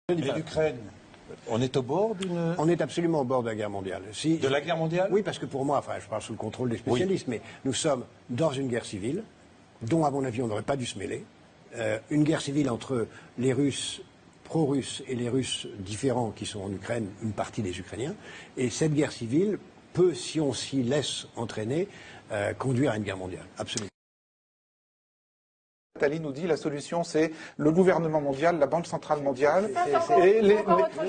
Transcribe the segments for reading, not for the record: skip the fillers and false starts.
Mais l'Ukraine, on est au bord d'une... On est absolument au bord de la guerre mondiale. De la guerre mondiale? Oui, parce que pour moi, enfin, je parle sous le contrôle des spécialistes, mais nous sommes dans une guerre civile, dont, à mon avis, on n'aurait pas dû se mêler. Une guerre civile entre les Russes pro-russes et les Russes différents qui sont en Ukraine, une partie des Ukrainiens. Et cette guerre civile peut, si on s'y laisse entraîner, conduire à une guerre mondiale. Absolument. Nathalie nous dit la solution c'est le gouvernement mondial, la Banque centrale mondiale.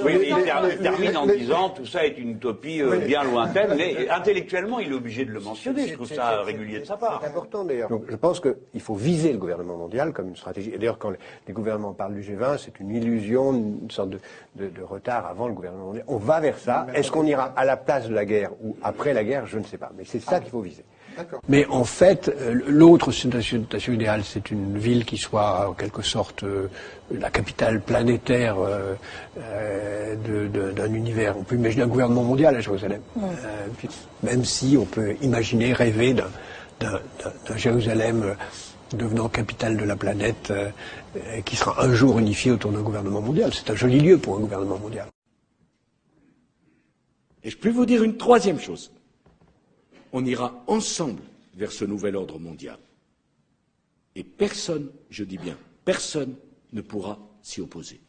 Oui, il termine en disant tout ça est une utopie bien lointaine, mais intellectuellement il est obligé de le mentionner. Je trouve ça régulier de sa part. C'est important d'ailleurs. Donc, je pense qu'il faut viser le gouvernement mondial comme une stratégie. Et d'ailleurs, quand les gouvernements parlent du G20, c'est une illusion, une sorte de retard avant le gouvernement mondial. On va vers ça. Est-ce qu'on ira à la place de la guerre ou après la guerre? Je ne sais pas. Mais c'est ça qu'il faut viser. Mais en fait, l'autre situation idéale, c'est une ville qui soit en quelque sorte la capitale planétaire d'un univers. On peut imaginer un gouvernement mondial à Jérusalem, même si on peut imaginer, rêver d'un Jérusalem devenant capitale de la planète, qui sera un jour unifié autour d'un gouvernement mondial. C'est un joli lieu pour un gouvernement mondial. Et je peux vous dire une troisième chose. On ira ensemble vers ce nouvel ordre mondial. Et personne, je dis bien, personne ne pourra s'y opposer.